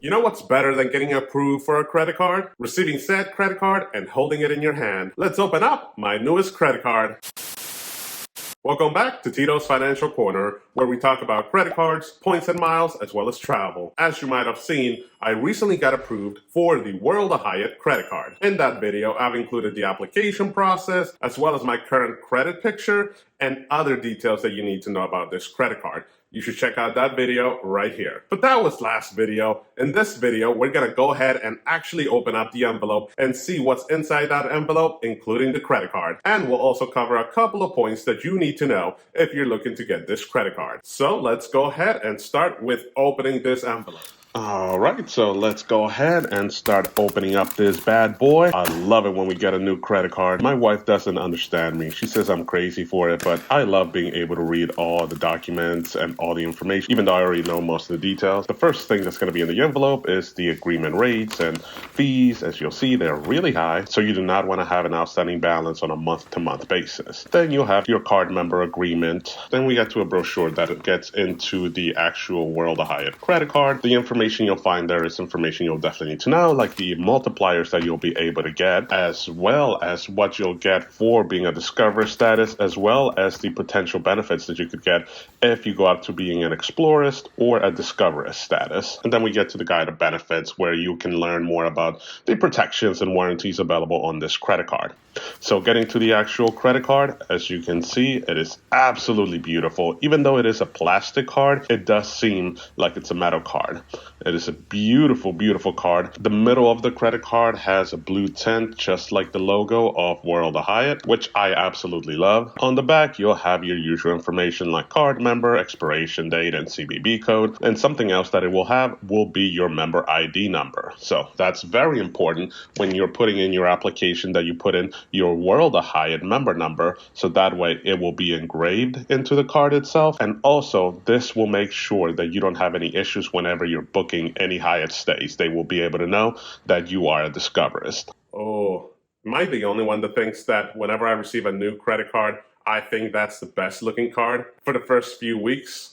You know what's better than getting approved for a credit card? Receiving said credit card and holding it in your hand. Let's open up my newest credit card. Welcome back to Tito's Financial Corner, where we talk about credit cards, points and miles, as well as travel. As you might have seen, I recently got approved for the World of Hyatt credit card. In that video, I've included the application process, as well as my current credit picture, and other details that you need to know about this credit card. You should check out that video right here. But that was last video. In this video, we're gonna go ahead and actually open up the envelope and see what's inside that envelope, including the credit card. And we'll also cover a couple of points that you need to know if you're looking to get this credit card. So let's go ahead and start with opening this envelope. All right, so let's go ahead and start opening up this bad boy. I love it when we get a new credit card. My wife doesn't understand me. She says I'm crazy for it, but I love being able to read all the documents and all the information, even though I already know most of the details. The first thing that's going to be in the envelope is the agreement rates and fees. As you'll see, they're really high, so you do not want to have an outstanding balance on a month-to-month basis. Then you'll have your card member agreement. Then we get to a brochure that gets into the actual World of Hyatt credit card. The information you'll find there is information you'll definitely need to know, like the multipliers that you'll be able to get, as well as what you'll get for being a discoverist status, as well as the potential benefits that you could get if you go up to being an explorist or a discoverist status. And then we get to the guide of benefits, where you can learn more about the protections and warranties available on this credit card. So getting to the actual credit card, as you can see, it is absolutely beautiful. Even though it is a plastic card, it does seem like it's a metal card. It is a beautiful, beautiful card. The middle of the credit card has a blue tint, just like the logo of World of Hyatt, which I absolutely love. On the back, you'll have your usual information like card member, expiration date, and CVV code. And something else that it will have will be your member ID number. So that's very important when you're putting in your application, that you put in your World of Hyatt member number, so that way it will be engraved into the card itself. And also, this will make sure that you don't have any issues whenever you're booking any Hyatt stays. They will be able to know that you are a discoverist. Oh, am I the only one that thinks that whenever I receive a new credit card, I think that's the best looking card for the first few weeks?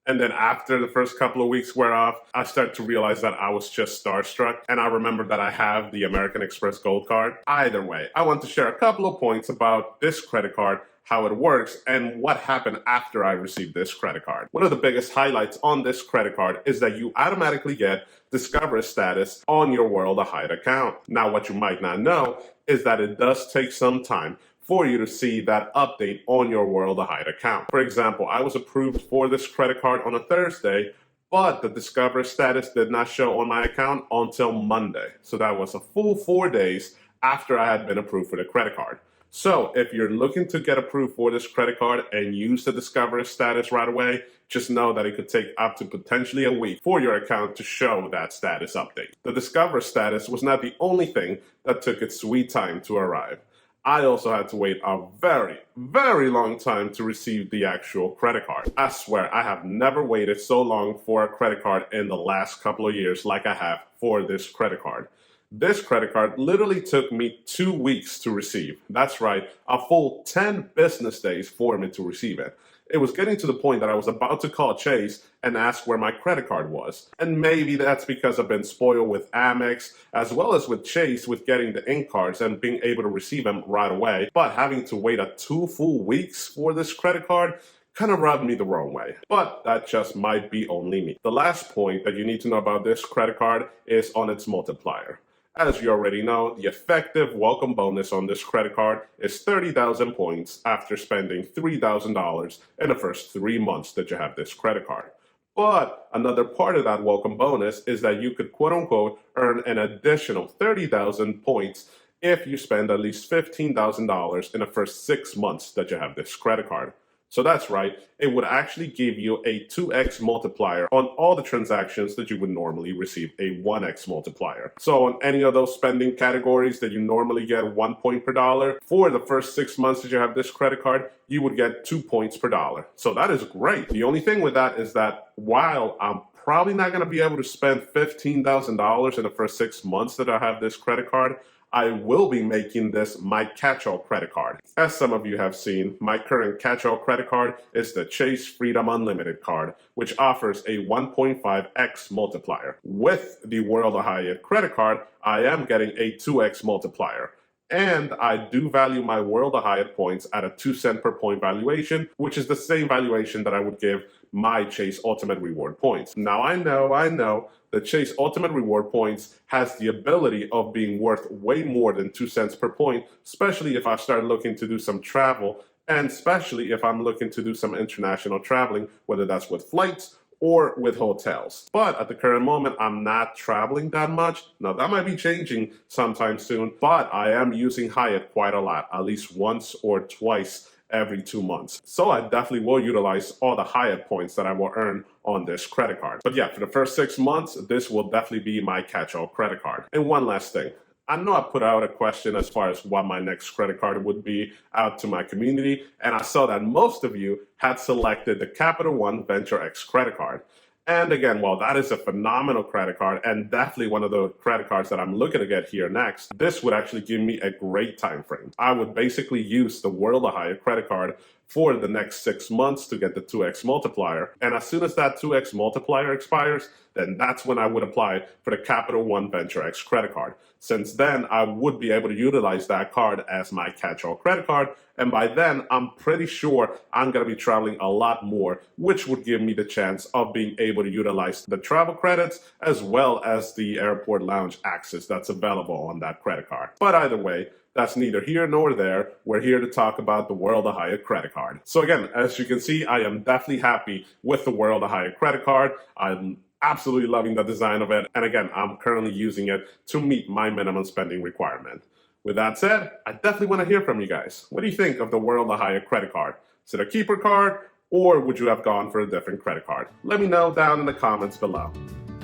And then after the first couple of weeks wear off, I start to realize that I was just starstruck. And I remember that I have the American Express Gold card. Either way, I want to share a couple of points about this credit card, how it works, and what happened after I received this credit card. One of the biggest highlights on this credit card is that you automatically get discoverist status on your World of Hyatt account. Now, what you might not know is that it does take some time for you to see that update on your World of Hyatt account. For example, I was approved for this credit card on a Thursday, but the discoverist status did not show on my account until Monday. So that was a full 4 days after I had been approved for the credit card. So if you're looking to get approved for this credit card and use the discoverist status right away, just know that it could take up to potentially a week for your account to show that status update. The discoverist status was not the only thing that took its sweet time to arrive. I also had to wait a very, very long time to receive the actual credit card. I swear, I have never waited so long for a credit card in the last couple of years like I have for this credit card. This credit card literally took me 2 weeks to receive. That's right, a full 10 business days for me to receive it. It was getting to the point that I was about to call Chase and ask where my credit card was. And maybe that's because I've been spoiled with Amex, as well as with Chase, with getting the ink cards and being able to receive them right away. But having to wait 2 full weeks for this credit card kind of rubbed me the wrong way. But that just might be only me. The last point that you need to know about this credit card is on its multiplier. As you already know, the effective welcome bonus on this credit card is 30,000 points after spending $3,000 in the first 3 months that you have this credit card. But another part of that welcome bonus is that you could, quote unquote, earn an additional 30,000 points if you spend at least $15,000 in the first 6 months that you have this credit card. So that's right, it would actually give you a 2x multiplier on all the transactions that you would normally receive a 1x multiplier. So on any of those spending categories that you normally get 1 point per dollar, for the first 6 months that you have this credit card, you would get 2 points per dollar. So that is great. The only thing with that is that while I'm probably not going to be able to spend $15,000 in the first 6 months that I have this credit card, I will be making this my catch-all credit card. As some of you have seen, my current catch-all credit card is the Chase Freedom Unlimited card, which offers a 1.5x multiplier. With the World of Hyatt credit card, I am getting a 2x multiplier. And I do value my World of Hyatt points at a 2 cent per point valuation, which is the same valuation that I would give my Chase Ultimate Reward points. Now I know the Chase Ultimate Reward points has the ability of being worth way more than 2 cents per point, especially if I start looking to do some travel, and especially if I'm looking to do some international traveling, whether that's with flights or with hotels. But at the current moment, I'm not traveling that much. Now, that might be changing sometime soon, but I am using Hyatt quite a lot, at least once or twice every 2 months. So I definitely will utilize all the Hyatt points that I will earn on this credit card. But yeah, for the first 6 months, this will definitely be my catch-all credit card. And one last thing. I know I put out a question as far as what my next credit card would be out to my community, and I saw that most of you had selected the Capital One Venture X credit card. And again, while that is a phenomenal credit card and definitely one of the credit cards that I'm looking to get here next, this would actually give me a great time frame. I would basically use the World of Hyatt credit card for the next 6 months to get the 2x multiplier. And as soon as that 2x multiplier expires, then that's when I would apply for the Capital One Venture X credit card. Since then, I would be able to utilize that card as my catch-all credit card. And by then, I'm pretty sure I'm going to be traveling a lot more, which would give me the chance of being able to utilize the travel credits as well as the airport lounge access that's available on that credit card. But either way, that's neither here nor there. We're here to talk about the World of Hyatt credit card. So again, as you can see, I am definitely happy with the World of Hyatt credit card. I'm absolutely loving the design of it. And again, I'm currently using it to meet my minimum spending requirement. With that said, I definitely want to hear from you guys. What do you think of the World of Hyatt credit card? Is it a keeper card, or would you have gone for a different credit card? Let me know down in the comments below.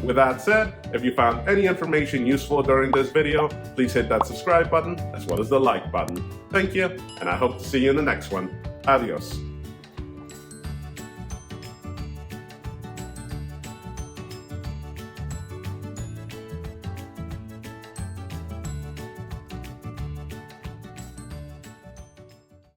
With that said, if you found any information useful during this video, please hit that subscribe button as well as the like button. Thank you, and I hope to see you in the next one. Adios.